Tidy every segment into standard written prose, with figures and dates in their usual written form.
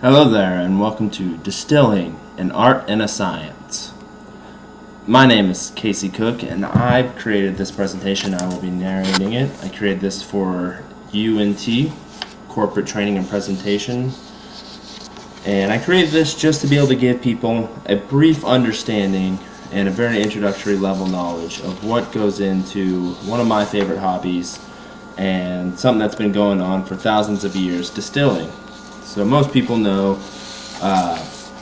Hello there, and welcome to Distilling, an Art and a Science. My name is Casey Cook, and I've created this presentation. I will be narrating it. I created this for UNT, Corporate Training and Presentation. And I created this just to be able to give people a brief understanding and a very introductory level knowledge of what goes into one of my favorite hobbies and something that's been going on for thousands of years, distilling. So most people know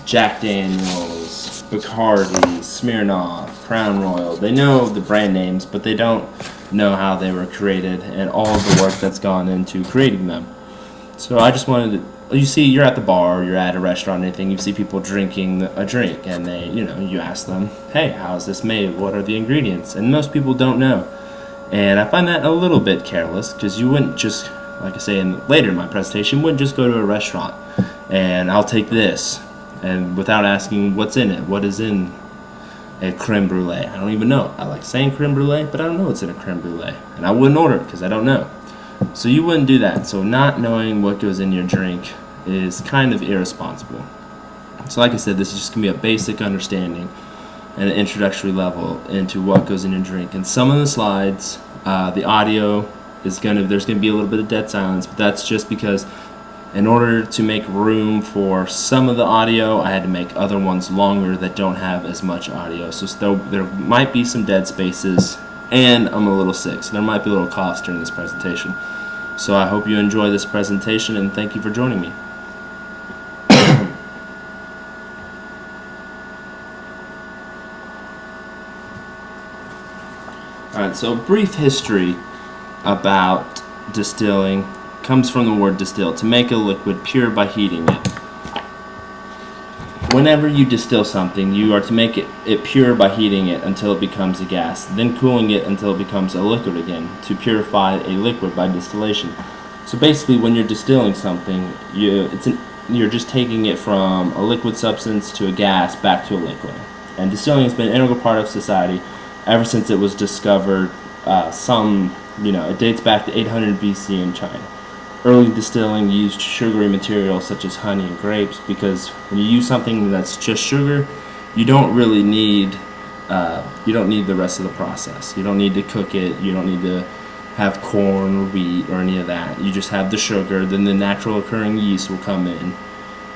Jack Daniels, Bacardi, Smirnoff, Crown Royal. They know the brand names, but they don't know how they were created and all of the work that's gone into creating them. So I just wanted to, you're at the bar, you're at a restaurant, anything, you see people drinking a drink, and you ask them, hey, how is this made? What are the ingredients? And most people don't know. And I find that a little bit careless, because you wouldn't just, like I say later in my presentation, wouldn't just go to a restaurant and I'll take this, and without asking what's in it, what is in a creme brulee. I don't even know. I like saying creme brulee, but I don't know what's in a creme brulee, and I wouldn't order it because I don't know. So you wouldn't do that. So not knowing what goes in your drink is kind of irresponsible. So like I said, this is just going to be a basic understanding and an introductory level into what goes in your drink. And some of the slides, the audio there's going to be a little bit of dead silence, but that's just because in order to make room for some of the audio, I had to make other ones longer that don't have as much audio. So there might be some dead spaces, and I'm a little sick, so there might be a little coughs during this presentation. So I hope you enjoy this presentation, and thank you for joining me. Alright, so a brief history about distilling comes from the word distill, to make a liquid pure by heating it. Whenever you distill something, you are to make it pure by heating it until it becomes a gas, then cooling it until it becomes a liquid again, to purify a liquid by distillation. So basically, when you're distilling something, you're just taking it from a liquid substance to a gas back to a liquid. And distilling has been an integral part of society ever since it was discovered. It dates back to 800 BC in China. Early distilling used sugary materials such as honey and grapes, because when you use something that's just sugar, you don't really need the rest of the process. You don't need to cook it. You don't need to have corn or wheat or any of that. You just have the sugar. Then the natural occurring yeast will come in,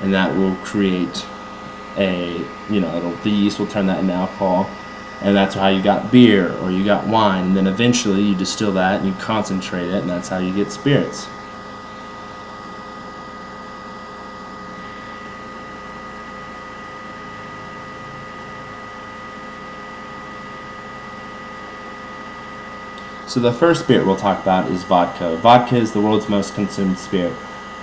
and that will create the yeast will turn that into alcohol. And that's how you got beer or you got wine. And then eventually you distill that and you concentrate it, and that's how you get spirits. So the first spirit we'll talk about is vodka. Vodka is the world's most consumed spirit.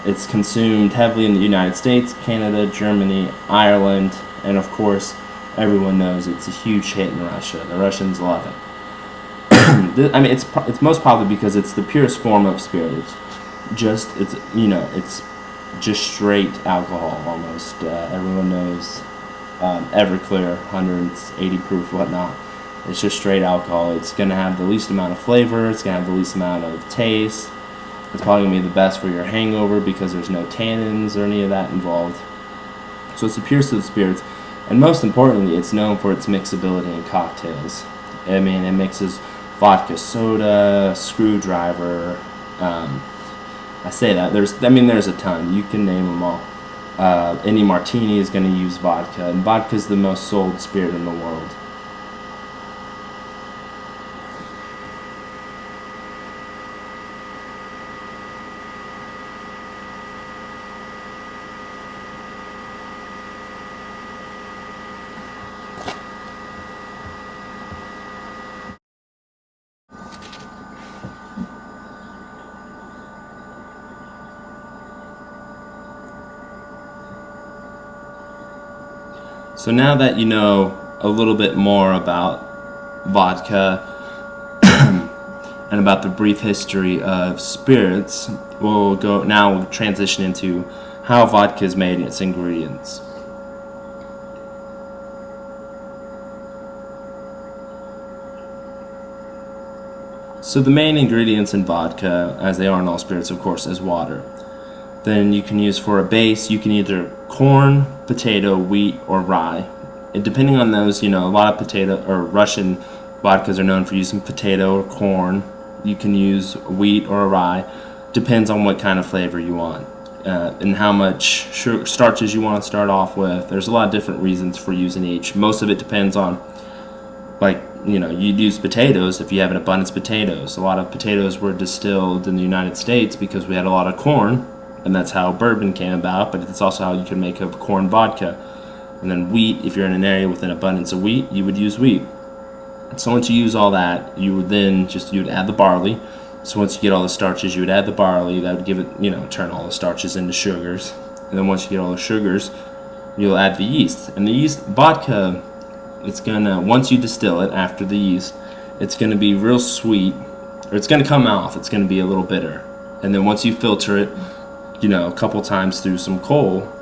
It's consumed heavily in the United States, Canada, Germany, Ireland, and of course, everyone knows it's a huge hit in Russia. The Russians love it. It's most probably because it's the purest form of spirit. It's just straight alcohol almost. Everyone knows Everclear, 180 proof, whatnot. It's just straight alcohol. It's going to have the least amount of flavor. It's going to have the least amount of taste. It's probably going to be the best for your hangover because there's no tannins or any of that involved. So it's the purest of the spirits. And most importantly, it's known for its mixability in cocktails. It mixes vodka soda, screwdriver. I say that there's a ton. You can name them all. Any martini is going to use vodka, and vodka is the most sold spirit in the world. So now that you know a little bit more about vodka and about the brief history of spirits, we'll transition into how vodka is made and its ingredients. So the main ingredients in vodka, as they are in all spirits, of course, is water. Then you can use for a base, you can either corn, potato, wheat, or rye. And depending on those, a lot of potato or Russian vodkas are known for using potato or corn. You can use wheat or a rye. Depends on what kind of flavor you want and how much starches you want to start off with. There's a lot of different reasons for using each. Most of it depends on, you'd use potatoes if you have an abundance of potatoes. A lot of potatoes were distilled in the United States because we had a lot of corn, and that's how bourbon came about, but it's also how you can make a corn vodka. And then wheat, if you're in an area with an abundance of wheat, you would use wheat. So once you use all that, you would add the barley. So once you get all the starches, you would add the barley. That would give it, turn all the starches into sugars. And then once you get all the sugars, you'll add the yeast. And the yeast, vodka, once you distill it after the yeast, it's gonna be real sweet, or it's gonna come off, it's gonna be a little bitter. And then once you filter it, a couple times through some charcoal,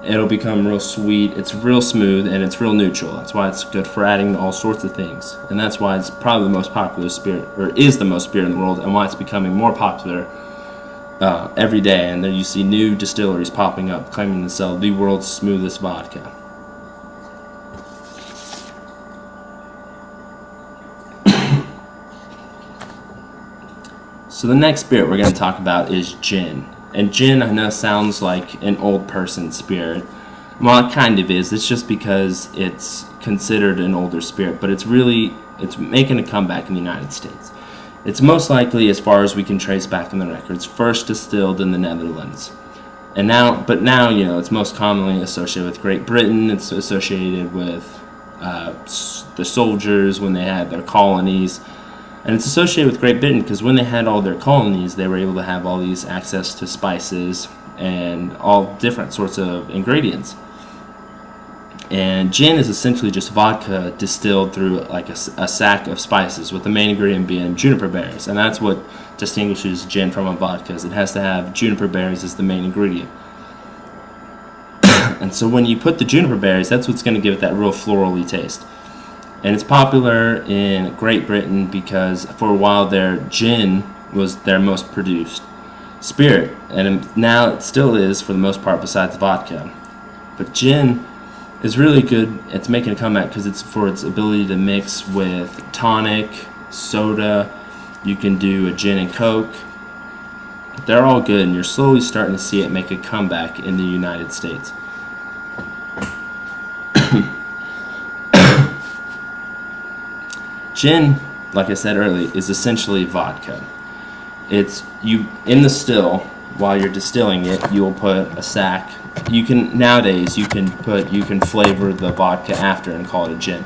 it'll become real sweet. It's real smooth and it's real neutral. That's why it's good for adding all sorts of things. And that's why it's probably the most popular spirit, or is the most spirit in the world, and why it's becoming more popular every day. And then you see new distilleries popping up claiming to sell the world's smoothest vodka. So the next spirit we're going to talk about is gin. And gin, I know, sounds like an old person spirit. Well, it kind of is. It's just because it's considered an older spirit, but it's making a comeback in the United States. It's most likely, as far as we can trace back in the records, first distilled in the Netherlands. But now, it's most commonly associated with Great Britain. It's associated with the soldiers when they had their colonies. And it's associated with Great Britain because when they had all their colonies, they were able to have all these access to spices and all different sorts of ingredients. And gin is essentially just vodka distilled through like a sack of spices, with the main ingredient being juniper berries. And that's what distinguishes gin from a vodka, is it has to have juniper berries as the main ingredient. And so when you put the juniper berries, that's what's going to give it that real florally taste. And it's popular in Great Britain because for a while their gin was their most produced spirit, and now it still is for the most part besides vodka. But gin is really good. It's making a comeback because it's for its ability to mix with tonic, soda. You can do a gin and coke. They're all good, and you're slowly starting to see it make a comeback in the United States. Gin, like I said earlier, is essentially vodka. In the still, while you're distilling it, you'll put a sack. Nowadays you can flavor the vodka after and call it a gin.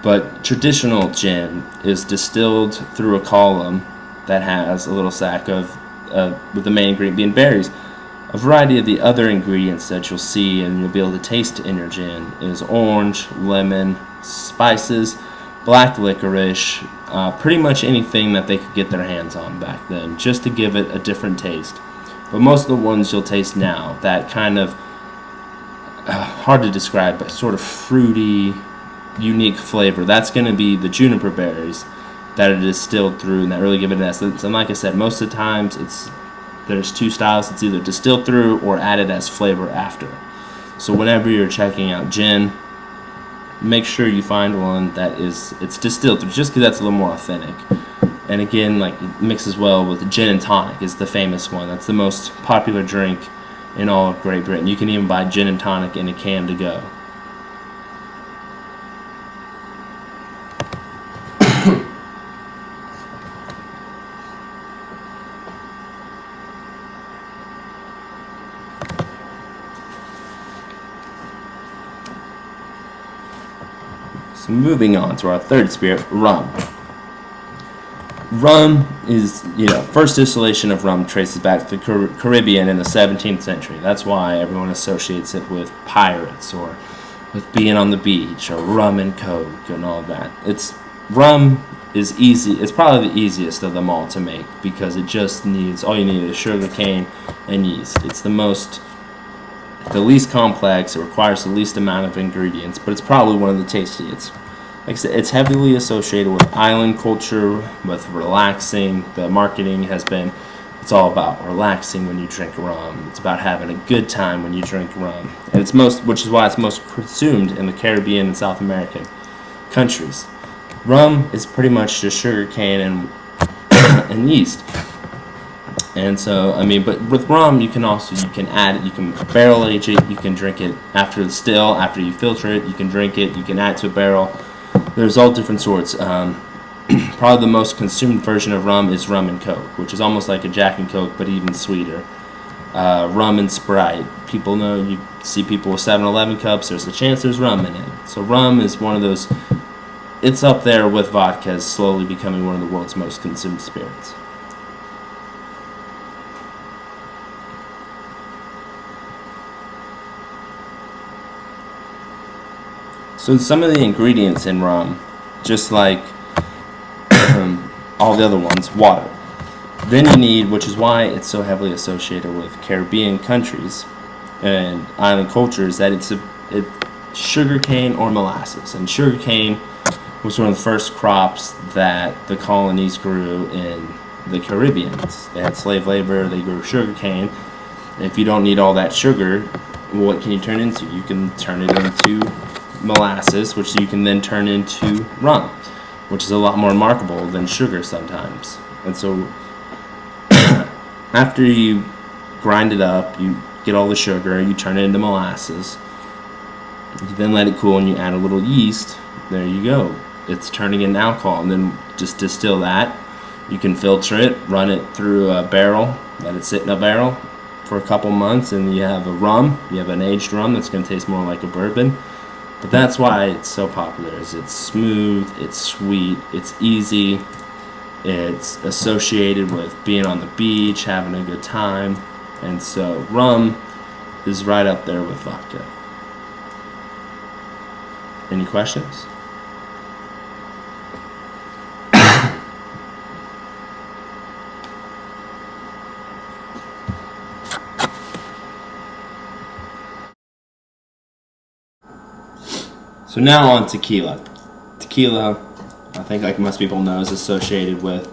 But traditional gin is distilled through a column that has a little sack with the main ingredient being berries. A variety of the other ingredients that you'll see and you'll be able to taste in your gin is orange, lemon, spices, black licorice, pretty much anything that they could get their hands on back then, just to give it a different taste. But most of the ones you'll taste now, that kind of hard to describe, but sort of fruity, unique flavor, that's going to be the juniper berries that are distilled through and that really give it an essence. And like I said, most of the times there's two styles. It's either distilled through or added as flavor after. So whenever you're checking out gin, make sure you find one that it's distilled through, just because that's a little more authentic. And again, like, it mixes well with gin and tonic is the famous one. That's the most popular drink in all of Great Britain. You can even buy gin and tonic in a can to go. So moving on to our third spirit, rum. Rum is, first distillation of rum traces back to the Caribbean in the 17th century. That's why everyone associates it with pirates or with being on the beach or rum and coke and all that. Rum is easy. It's probably the easiest of them all to make because it just needs, all you need is sugar cane and yeast. It's the least complex, it requires the least amount of ingredients, but it's probably one of the tastiest. Like I said, it's heavily associated with island culture, with relaxing. The marketing has been It's all about relaxing when you drink rum. It's about having a good time when you drink rum. And which is why it's most consumed in the Caribbean and South American countries. Rum is pretty much just sugar cane and yeast. And so, I mean, but with rum, you can add it, you can barrel age it, you can drink it after you filter it, you can drink it, you can add to a barrel. There's all different sorts. Probably the most consumed version of rum is rum and Coke, which is almost like a Jack and Coke, but even sweeter. Rum and Sprite. People know, you see people with 7-Eleven cups, there's a chance there's rum in it. So rum is one of those, it's up there with vodka as slowly becoming one of the world's most consumed spirits. So some of the ingredients in rum, just like all the other ones, water. Then you need, which is why it's so heavily associated with Caribbean countries and island cultures, that it's sugar cane or molasses. And sugar cane was one of the first crops that the colonies grew in the Caribbean. They had slave labor, they grew sugar cane. If you don't need all that sugar, what can you turn it into? You can turn it into molasses, which you can then turn into rum, which is a lot more marketable than sugar sometimes. And so after you grind it up, you get all the sugar, you turn it into molasses, you then let it cool and you add a little yeast. There you go, it's turning into alcohol. And then just distill that. You can filter it, run it through a barrel, let it sit in a barrel for a couple months, and you have a rum. You have an aged rum that's going to taste more like a bourbon. But that's why it's so popular. Is it's smooth, it's sweet, it's easy, it's associated with being on the beach, having a good time. And so rum is right up there with vodka. Any questions? So now on tequila. Tequila, I think like most people know, is associated with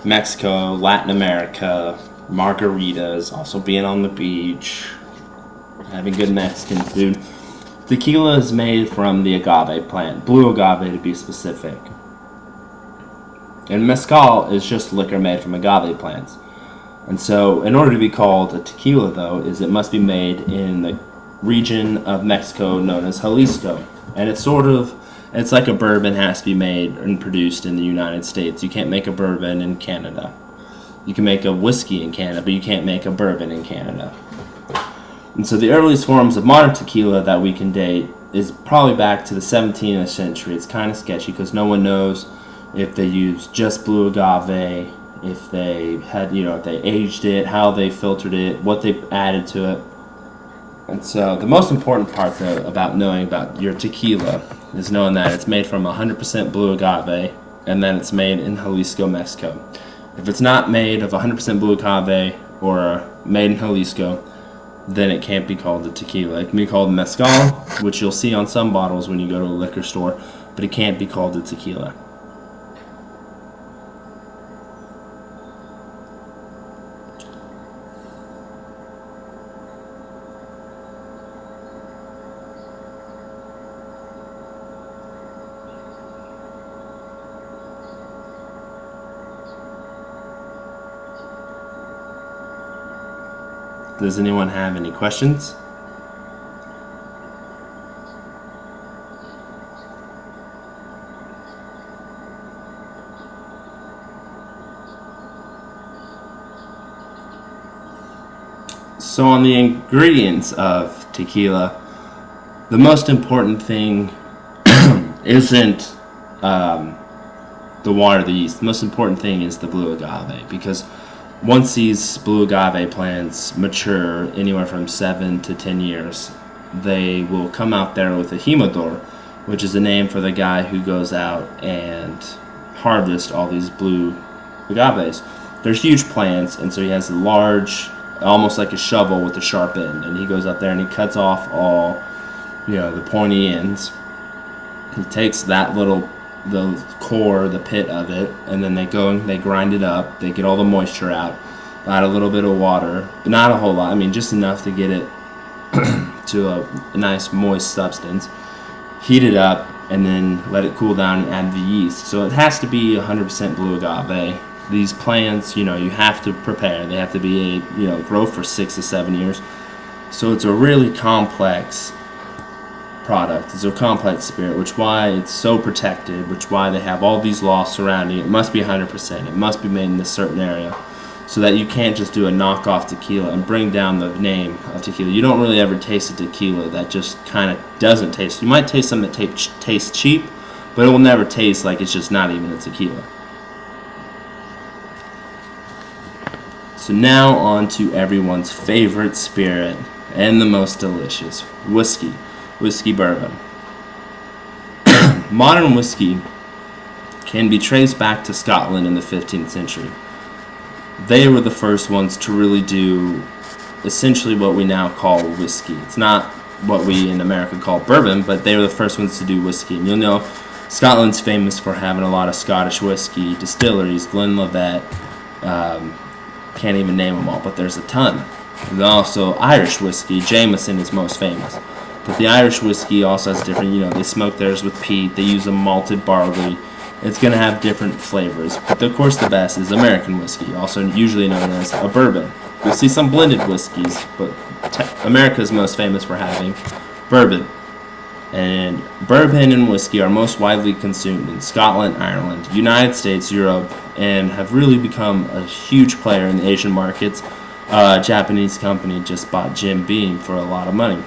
Mexico, Latin America, margaritas, also being on the beach, having good Mexican food. Tequila is made from the agave plant, blue agave to be specific. And mezcal is just liquor made from agave plants. And so in order to be called a tequila, though, is it must be made in the region of Mexico known as Jalisco. And it's like a bourbon has to be made and produced in the United States. You can't make a bourbon in Canada. You can make a whiskey in Canada, but you can't make a bourbon in Canada. And so the earliest forms of modern tequila that we can date is probably back to the 17th century. It's kind of sketchy because no one knows if they used just blue agave, if they had, if they aged it, how they filtered it, what they added to it. And so the most important part, though, about knowing about your tequila is knowing that it's made from 100% blue agave, and then it's made in Jalisco, Mexico. If it's not made of 100% blue agave or made in Jalisco, then it can't be called a tequila. It can be called mezcal, which you'll see on some bottles when you go to a liquor store, but it can't be called a tequila. Does anyone have any questions? So on the ingredients of tequila, the most important thing isn't the water, the yeast. The most important thing is the blue agave, because once these blue agave plants mature anywhere from 7 to 10 years, they will come out there with a humidor, which is the name for the guy who goes out and harvests all these blue agaves. They're huge plants, and so he has a large, almost like a shovel with a sharp end, and he goes out there and he cuts off all, the pointy ends. He takes that the core, the pit of it, and then they go and they grind it up. They get all the moisture out, add a little bit of water, not a whole lot, I mean just enough to get it to a nice moist substance. Heat it up and then let it cool down and add the yeast. So it has to be 100% blue agave. These plants, you have to prepare. They have to be grow for 6 to 7 years. So it's a really complex product. It's a complex spirit, which why it's so protected, which why they have all these laws surrounding it. It must be 100%. It must be made in this certain area, so that you can't just do a knockoff tequila and bring down the name of tequila. You don't really ever taste a tequila that just kind of doesn't taste. You might taste something that tastes cheap, but it will never taste like it's just not even a tequila. So now on to everyone's favorite spirit and the most delicious, whiskey. Whiskey bourbon. Modern whiskey can be traced back to Scotland in the 15th century. They were the first ones to really do essentially what we now call whiskey. It's not what we in America call bourbon, but they were the first ones to do whiskey. And you'll know Scotland's famous for having a lot of Scottish whiskey distilleries, Glenlivet, can't even name them all, but there's a ton. And also Irish whiskey, Jameson is most famous. But the Irish whiskey also has different, they smoke theirs with peat, they use a malted barley. It's going to have different flavors. But of course the best is American whiskey, also usually known as a bourbon. You'll see some blended whiskeys, but America is most famous for having bourbon. And bourbon and whiskey are most widely consumed in Scotland, Ireland, United States, Europe, and have really become a huge player in the Asian markets. A Japanese company just bought Jim Beam for a lot of money.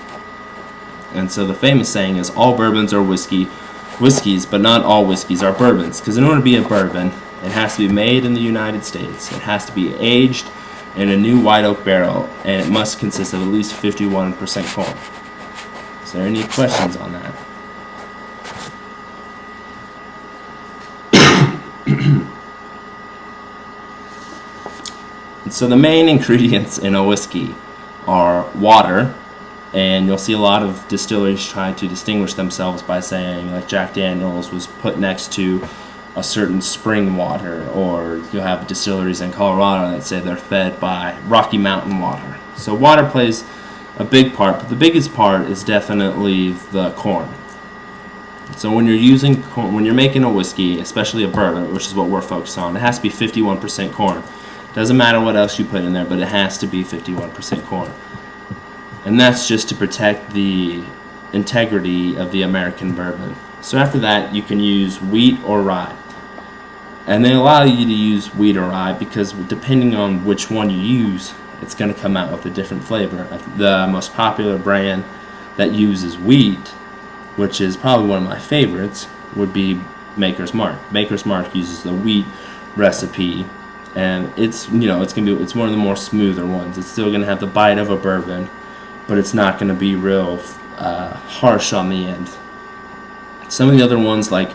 And so the famous saying is, all bourbons are whiskeys, but not all whiskeys are bourbons. Because in order to be a bourbon, it has to be made in the United States. It has to be aged in a new white oak barrel, and it must consist of at least 51% corn. Is there any questions on that? And so the main ingredients in a whiskey are water, and you'll see a lot of distilleries try to distinguish themselves by saying, like Jack Daniels was put next to a certain spring water, or you'll have distilleries in Colorado that say they're fed by Rocky Mountain water. So water plays a big part, but the biggest part is definitely the corn. So when you're making a whiskey, especially a bourbon, which is what we're focused on, it has to be 51% corn. Doesn't matter what else you put in there, but it has to be 51% corn. And that's just to protect the integrity of the American bourbon. So after that, you can use wheat or rye. And they allow you to use wheat or rye because depending on which one you use, it's going to come out with a different flavor. The most popular brand that uses wheat, which is probably one of my favorites, would be Maker's Mark. Maker's Mark uses the wheat recipe, and it's it's one of the more smoother ones. It's still going to have the bite of a bourbon, but it's not going to be real harsh on the end. Some of the other ones like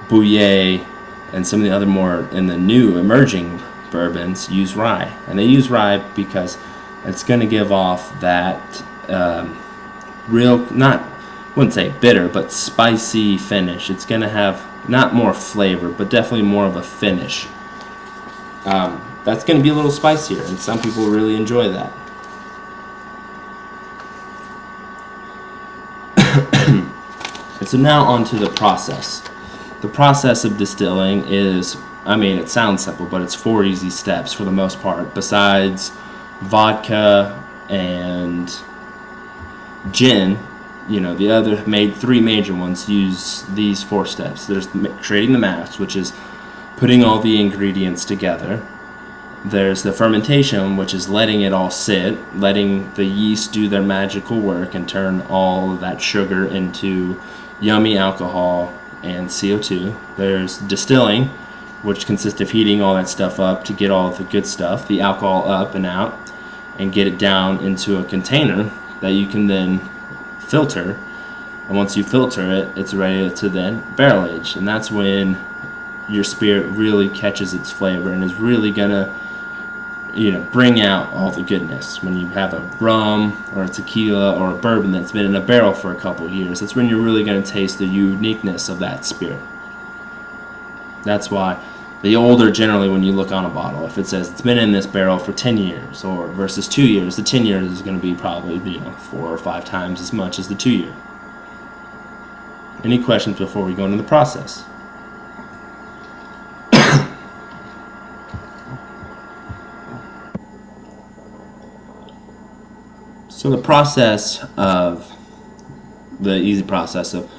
Bouillet and some of the other more in the new emerging bourbons use rye, and they use rye because it's going to give off that wouldn't say bitter, but spicy finish. It's going to have not more flavor, but definitely more of a finish. That's going to be a little spicier, and some people really enjoy that. And so now on to the process. The process of distilling is, it sounds simple, but it's 4 easy steps for the most part. Besides vodka and gin, the other 3 major ones use these 4 steps. There's creating the mash, which is putting all the ingredients together. There's the fermentation, which is letting it all sit, letting the yeast do their magical work and turn all of that sugar into yummy alcohol and CO2. There's distilling, which consists of heating all that stuff up to get all of the good stuff, the alcohol up and out, and get it down into a container that you can then filter. And once you filter it, it's ready to then barrel age. And that's when your spirit really catches its flavor and is really gonna bring out all the goodness. When you have a rum or a tequila or a bourbon that's been in a barrel for a couple of years, that's when you're really going to taste the uniqueness of that spirit. That's why The older, generally, when you look on a bottle, if it says it's been in this barrel for 10 years or versus 2 years, the 10 years is going to be probably 4 or 5 times as much as the 2 year. Any questions before we go into the process? So the easy process of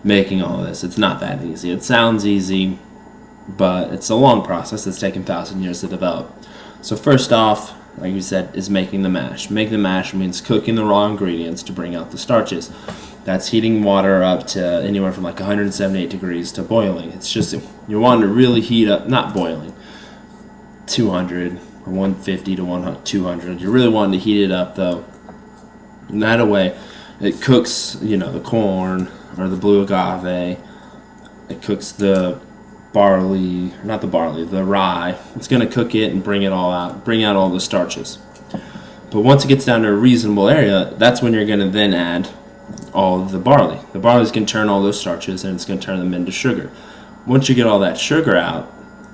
making all this, it's not that easy. It sounds easy, but it's a long process that's taken 1,000 years to develop. So first off, like you said, is making the mash. Making the mash means cooking the raw ingredients to bring out the starches. That's heating water up to anywhere from like 178 degrees to boiling. It's just, you want to really heat up, not boiling, 200 or 150 to 200. You're really wanting to heat it up though. And that way, it cooks, the corn or the blue agave. It cooks the the rye. It's going to cook it and bring it all out, bring out all the starches. But once it gets down to a reasonable area, that's when you're going to then add all of the barley. The barley is going to turn all those starches and it's going to turn them into sugar. Once you get all that sugar out,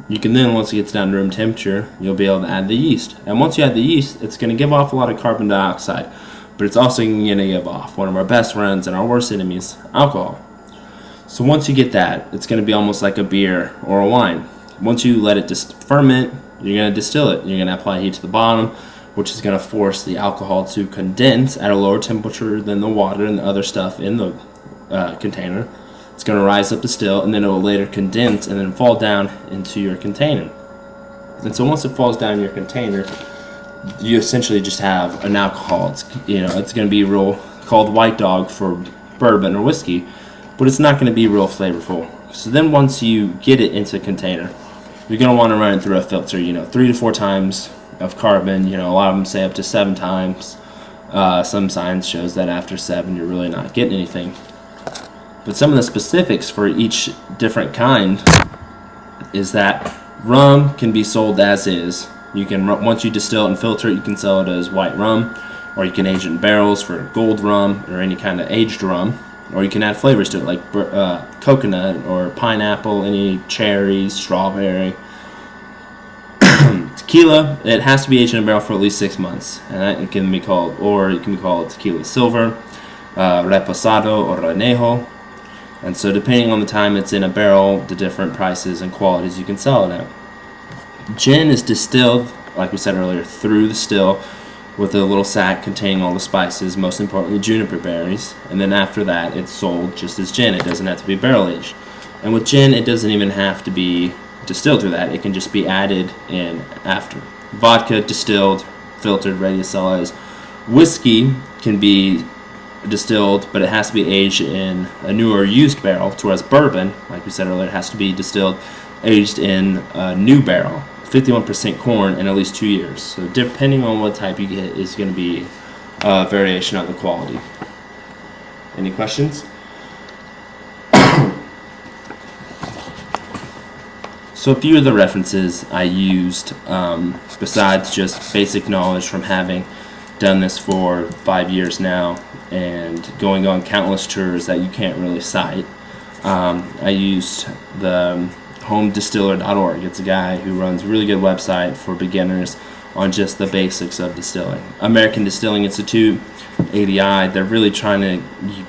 you can then, once it gets down to room temperature, you'll be able to add the yeast. And once you add the yeast, it's going to give off a lot of carbon dioxide. But it's also going to give off one of our best friends and our worst enemies, alcohol. So once you get that, it's going to be almost like a beer or a wine. Once you let it ferment, you're going to distill it. You're going to apply heat to the bottom, which is going to force the alcohol to condense at a lower temperature than the water and the other stuff in the container. It's going to rise up to still, and then it will later condense and then fall down into your container. And so once it falls down in your container, you essentially just have an alcohol. It's going to be called White Dog for bourbon or whiskey, but it's not going to be real flavorful. So then once you get it into a container, you're going to want to run it through a filter, 3 to 4 times of carbon. A lot of them say up to 7 times. Some science shows that after 7 you're really not getting anything. But some of the specifics for each different kind is that rum can be sold as is. You can, once you distill it and filter it, you can sell it as white rum, or you can age it in barrels for gold rum or any kind of aged rum, or you can add flavors to it like coconut or pineapple, any cherries, strawberry. Tequila, it has to be aged in a barrel for at least 6 months, and that can be called, tequila silver, reposado, or añejo. And so depending on the time it's in a barrel, the different prices and qualities you can sell it at. Gin is distilled, like we said earlier, through the still with a little sack containing all the spices, most importantly juniper berries, and then after that it's sold just as gin. It doesn't have to be barrel aged. And with gin, it doesn't even have to be distilled through that. It can just be added in after. Vodka, distilled, filtered, ready to sell as. Whiskey can be distilled, but it has to be aged in a newer used barrel, whereas bourbon, like we said earlier, it has to be distilled, aged in a new barrel, 51% corn, in at least 2 years. So depending on what type you get is going to be a variation of the quality. Any questions? So a few of the references I used, besides just basic knowledge from having done this for 5 years now and going on countless tours that you can't really cite, I used the homedistiller.org. It's a guy who runs a really good website for beginners on just the basics of distilling. American Distilling Institute, ADI, they're really trying to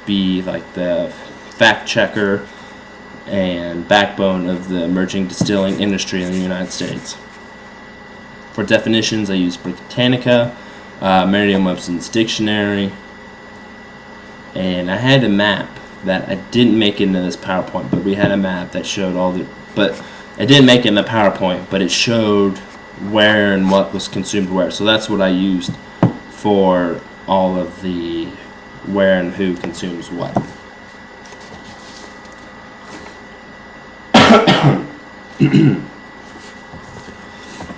be like the fact checker and backbone of the emerging distilling industry in the United States. For definitions, I use Britannica, Merriam-Webster's Dictionary, and I had a map that I didn't make into this PowerPoint, but we had a map that showed but it didn't make it in the PowerPoint, but it showed where and what was consumed where. So that's what I used for all of the where and who consumes what.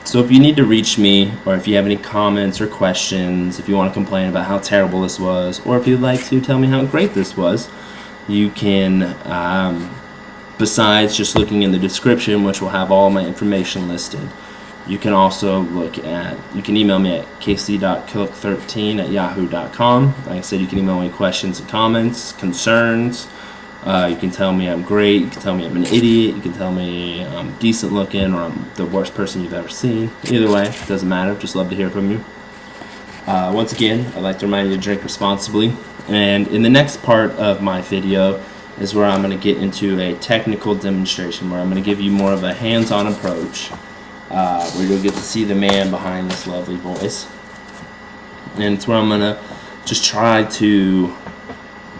So if you need to reach me, or if you have any comments or questions, if you want to complain about how terrible this was, or if you'd like to tell me how great this was, you can, besides just looking in the description, which will have all my information listed, you can also you can email me at kasey.cook13@yahoo.com. Like I said, you can email me questions and comments, concerns, You can tell me I'm great, you can tell me I'm an idiot, you can tell me I'm decent looking, or I'm the worst person you've ever seen. Either way, it doesn't matter, just love to hear from you. Once again, I'd like to remind you to drink responsibly. And in the next part of my video is where I'm going to get into a technical demonstration, where I'm going to give you more of a hands-on approach, where you'll get to see the man behind this lovely voice. And it's where I'm going to just try to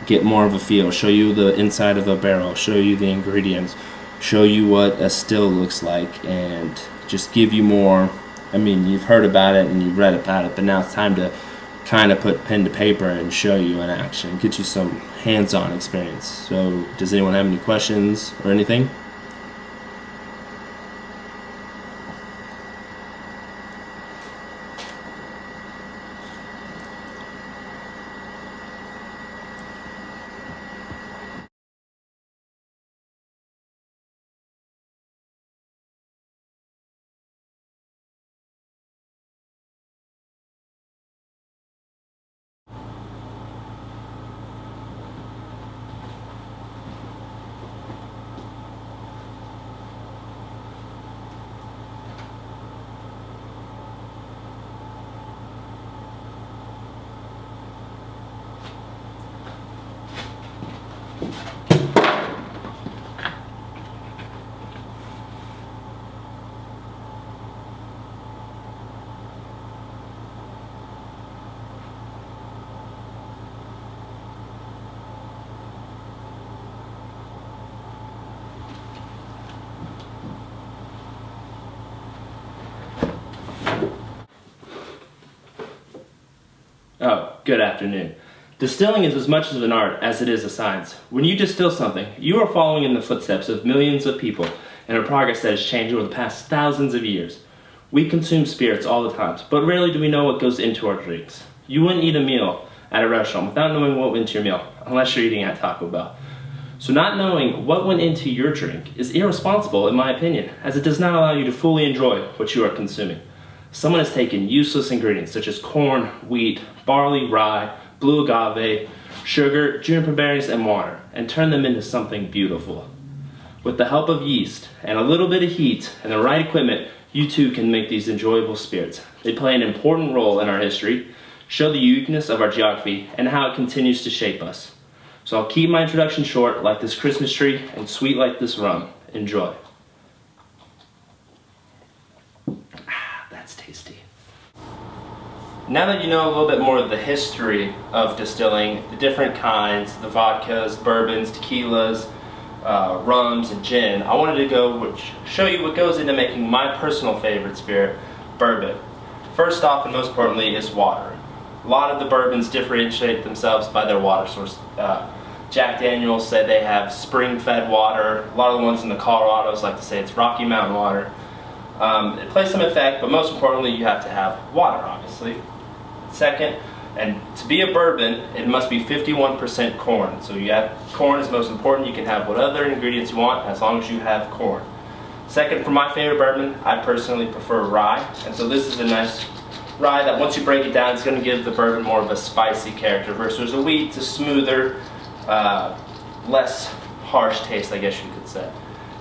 get more of a feel, show you the inside of a barrel, show you the ingredients, show you what a still looks like, and just give you more. I mean, you've heard about it and you've read about it, but now it's time to kind of put pen to paper and show you in action, get you some hands-on experience. So does anyone have any questions or anything? Oh, good afternoon. Distilling is as much of an art as it is a science. When you distill something, you are following in the footsteps of millions of people and a progress that has changed over the past thousands of years. We consume spirits all the time, but rarely do we know what goes into our drinks. You wouldn't eat a meal at a restaurant without knowing what went into your meal, unless you're eating at Taco Bell. So not knowing what went into your drink is irresponsible in my opinion, as it does not allow you to fully enjoy what you are consuming. Someone has taken useless ingredients such as corn, wheat, barley, rye, blue agave, sugar, juniper berries, and water, and turned them into something beautiful. With the help of yeast and a little bit of heat and the right equipment, you too can make these enjoyable spirits. They play an important role in our history, show the uniqueness of our geography, and how it continues to shape us. So I'll keep my introduction short, like this Christmas tree, and sweet like this rum. Enjoy. That's tasty. Now that you know a little bit more of the history of distilling, the different kinds, the vodkas, bourbons, tequilas, rums, and gin, I wanted to show you what goes into making my personal favorite spirit, bourbon. First off, and most importantly, is water. A lot of the bourbons differentiate themselves by their water source. Jack Daniel's said they have spring-fed water. A lot of the ones in the Colorados like to say it's Rocky Mountain water. It plays some effect, but most importantly, you have to have water, obviously. Second, and to be a bourbon, it must be 51% corn. So corn is most important. You can have what other ingredients you want as long as you have corn. Second, for my favorite bourbon, I personally prefer rye. And so this is a nice rye that once you break it down, it's going to give the bourbon more of a spicy character versus a wheat. It's a smoother, less harsh taste, I guess you could say.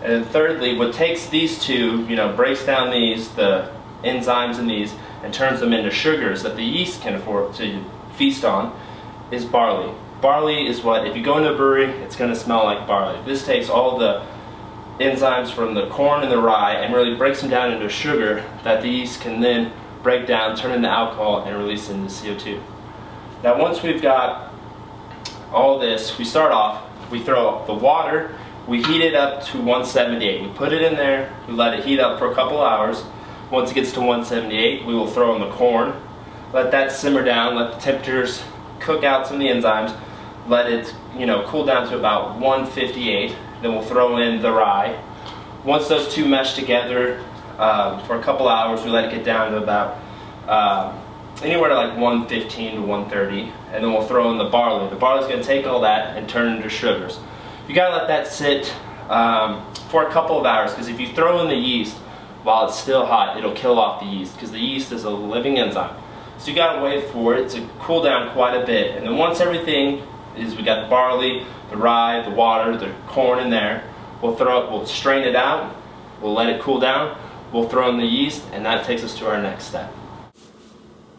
And then thirdly, what takes these two, breaks down the enzymes in these and turns them into sugars that the yeast can afford to feast on, is barley. Barley is what, if you go into a brewery, it's going to smell like barley. This takes all the enzymes from the corn and the rye and really breaks them down into sugar that the yeast can then break down, turn into alcohol, and release into CO2. Now once we've got all this, we start off, we throw the water, we heat it up to 178. We put it in there, we let it heat up for a couple hours. Once it gets to 178, we will throw in the corn, let that simmer down, let the temperatures cook out some of the enzymes, let it cool down to about 158. Then we'll throw in the rye. Once those two mesh together for a couple hours, we let it get down to about anywhere to like 115 to 130, and then we'll throw in the barley. The barley's going to take all that and turn it into sugars. You got to let that sit for a couple of hours, because if you throw in the yeast while it's still hot, it'll kill off the yeast, because the yeast is a living enzyme. So you got to wait for it to cool down quite a bit, and then once everything is we got the barley, the rye, the water, the corn in there. We'll strain it out, we'll let it cool down, we'll throw in the yeast, and that takes us to our next step.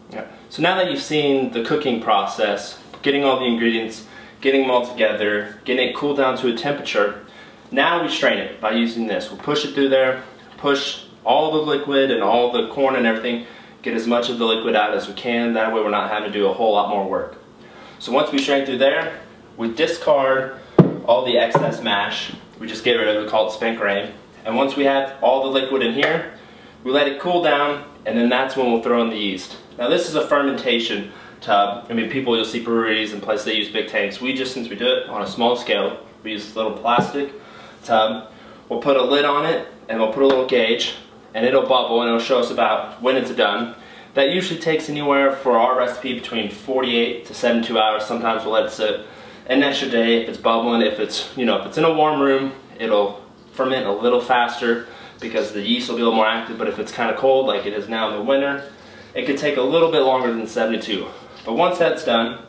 Yeah. So now that you've seen the cooking process, getting all the ingredients, getting them all together, getting it cooled down to a temperature, now we strain it by using this. We'll push it through there, push all the liquid and all the corn and everything, get as much of the liquid out as we can. That way we're not having to do a whole lot more work. So once we strain through there, we discard all the excess mash. We just get rid of it, we call it spent grain. And once we have all the liquid in here, we let it cool down, and then that's when we'll throw in the yeast. Now this is a fermentation tub. I mean, you'll see breweries and places that use big tanks. Since we do it on a small scale, we use this little plastic tub. We'll put a lid on it, and we'll put a little gauge, and it'll bubble, and it'll show us about when it's done. That usually takes anywhere for our recipe between 48 to 72 hours. Sometimes we'll let it sit an extra day if it's bubbling. If it's in a warm room, it'll ferment a little faster because the yeast will be a little more active. But if it's kind of cold, like it is now in the winter, it could take a little bit longer than 72. But once that's done,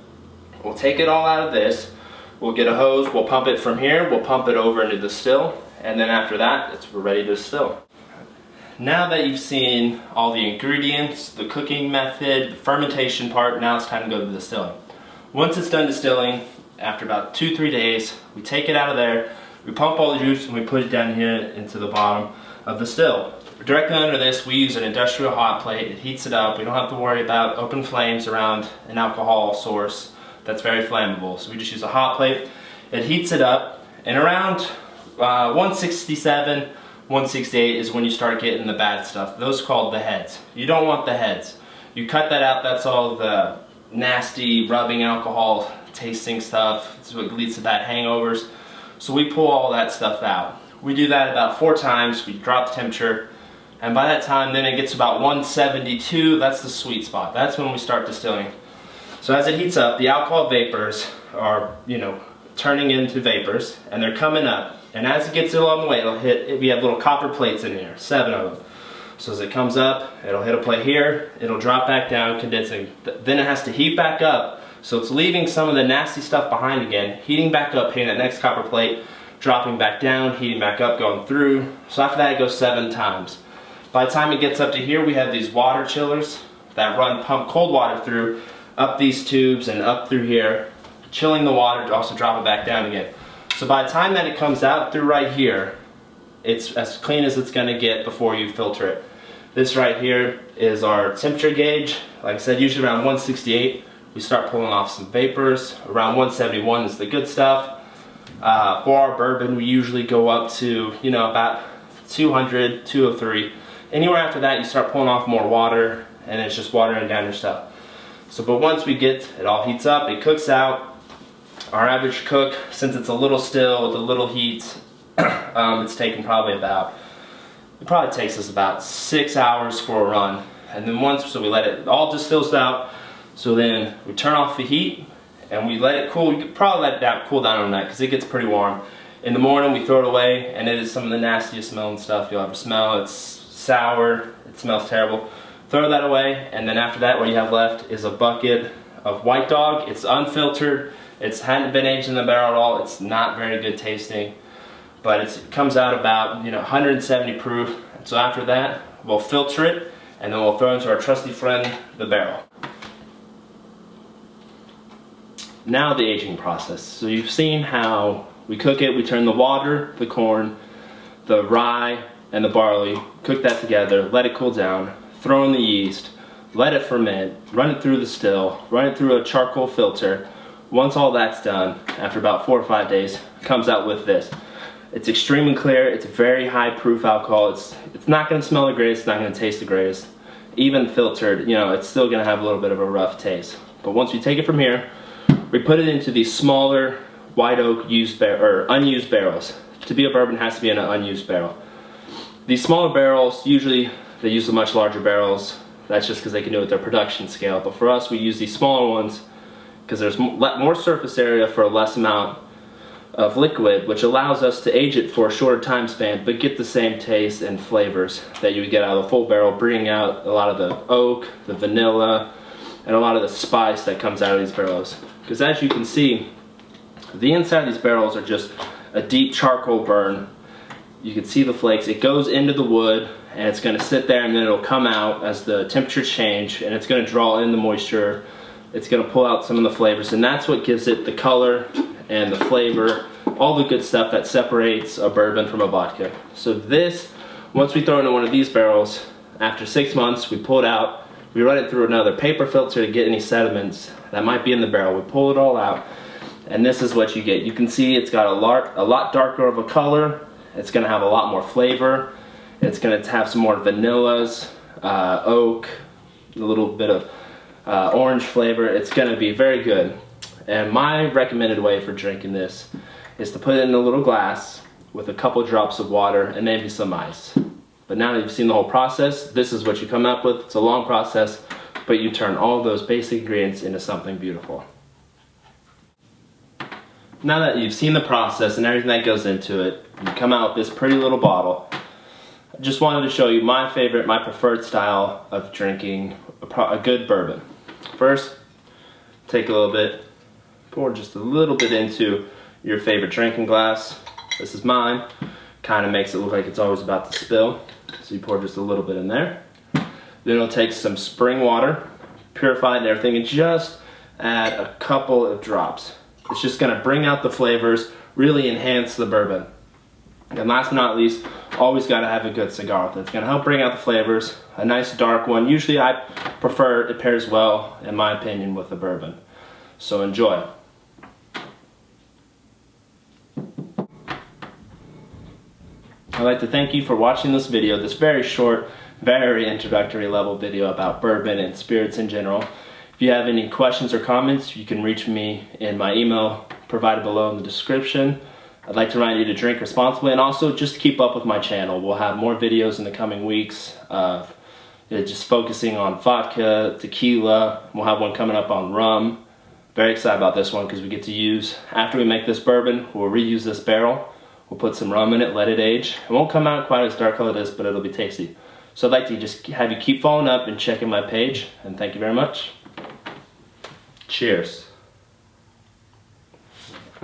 we'll take it all out of this. We'll get a hose, we'll pump it from here, we'll pump it over into the still, and then after that, we're ready to distill. Now that you've seen all the ingredients, the cooking method, the fermentation part, now it's time to go to the distilling. Once it's done distilling, after about 2-3 days, we take it out of there, we pump all the juice, and we put it down here into the bottom of the still. Directly under this, we use an industrial hot plate. It heats it up. We don't have to worry about open flames around an alcohol source that's very flammable. So we just use a hot plate. It heats it up, and around 167, 168 is when you start getting the bad stuff. Those are called the heads. You don't want the heads. You cut that out, that's all the nasty rubbing alcohol tasting stuff. It's what leads to bad hangovers. So we pull all that stuff out. We do that about 4 times, we drop the temperature, and by that time then it gets about 172, that's the sweet spot. That's when we start distilling. So as it heats up, the alcohol vapors are, turning into vapors, and they're coming up. And as it gets along the way, we have little copper plates in here, 7 of them. So as it comes up, it'll hit a plate here, it'll drop back down, condensing. Then it has to heat back up, so it's leaving some of the nasty stuff behind again, heating back up, hitting that next copper plate, dropping back down, heating back up, going through. So after that, it goes 7 times. By the time it gets up to here, we have these water chillers that pump cold water through, up these tubes and up through here, chilling the water to also drop it back down again. So by the time that it comes out through right here, it's as clean as it's going to get before you filter it. This right here is our temperature gauge. Like I said, usually around 168, we start pulling off some vapors. Around 171 is the good stuff. For our bourbon, we usually go up to, about 200, 203. Anywhere after that, you start pulling off more water, and it's just watering down your stuff. But once it all heats up, it cooks out. Our average cook, since it's a little still with a little heat, it's taken it probably takes us about 6 hours for a run. And then we let it all distills out. So then we turn off the heat and we let it cool. You could probably let it cool down on that because it gets pretty warm. In the morning we throw it away, and it is some of the nastiest smelling stuff you'll ever smell. It's sour, it smells terrible. Throw that away, and then after that what you have left is a bucket of White Dog. It's unfiltered. It hadn't been aged in the barrel at all. It's not very good tasting, but it comes out about 170 proof. So after that, we'll filter it, and then we'll throw it into our trusty friend, the barrel. Now the aging process. So you've seen how we cook it. We turn the water, the corn, the rye, and the barley, cook that together, let it cool down, throw in the yeast, let it ferment, run it through the still, run it through a charcoal filter. Once all that's done, after about 4 or 5 days, it comes out with this. It's extremely clear, it's very high proof alcohol, it's not going to smell the greatest, it's not going to taste the greatest. Even filtered, it's still going to have a little bit of a rough taste. But once we take it from here, we put it into these smaller white oak unused barrels. To be a bourbon, it has to be in an unused barrel. These smaller barrels, usually they use the much larger barrels. That's just because they can do it with their production scale. But for us, we use these smaller ones because there's more surface area for a less amount of liquid, which allows us to age it for a shorter time span, but get the same taste and flavors that you would get out of a full barrel, bringing out a lot of the oak, the vanilla, and a lot of the spice that comes out of these barrels. Because as you can see, The inside of these barrels are just a deep charcoal burn. You can see the flakes. It goes into the wood and it's going to sit there, and then it'll come out as the temperatures change, and it's going to draw in the moisture. It's going to pull out some of the flavors, and that's what gives it the color and the flavor, all the good stuff that separates a bourbon from a vodka. So this, once we throw it into one of these barrels, after 6 months we pull it out, we run it through another paper filter to get any sediments that might be in the barrel. We pull it all out, and this is what you get. You can see it's got a lot darker of a color. It's going to have a lot more flavor. It's going to have some more vanillas, oak, a little bit of orange flavor. It's going to be very good. And my recommended way for drinking this is to put it in a little glass with a couple drops of water and maybe some ice. But now that you've seen the whole process, this is what you come up with. It's a long process, but you turn all those basic ingredients into something beautiful. Now that you've seen the process and everything that goes into it, you come out with this pretty little bottle. I just wanted to show you my favorite, my preferred style of drinking a good bourbon. First, take a little bit, pour just a little bit into your favorite drinking glass. This is mine. Kind of makes it look like it's always about to spill. So you pour just a little bit in there. Then it'll take some spring water, purified and everything, and just add a couple of drops. It's just going to bring out the flavors, really enhance the bourbon. And last but not least, always got to have a good cigar with it. It's going to help bring out the flavors. A nice dark one. Usually I prefer it pairs well, in my opinion, with the bourbon. So enjoy. I'd like to thank you for watching this video, this very short, very introductory level video about bourbon and spirits in general. If you have any questions or comments, you can reach me in my email provided below in the description. I'd like to remind you to drink responsibly, and also just keep up with my channel. We'll have more videos in the coming weeks of just focusing on vodka, tequila. We'll have one coming up on rum. Very excited about this one because we get to use, after we make this bourbon, we'll reuse this barrel. We'll put some rum in it, let it age. It won't come out quite as dark color as this, but it'll be tasty. So I'd like to just have you keep following up and checking my page, and thank you very much. Cheers.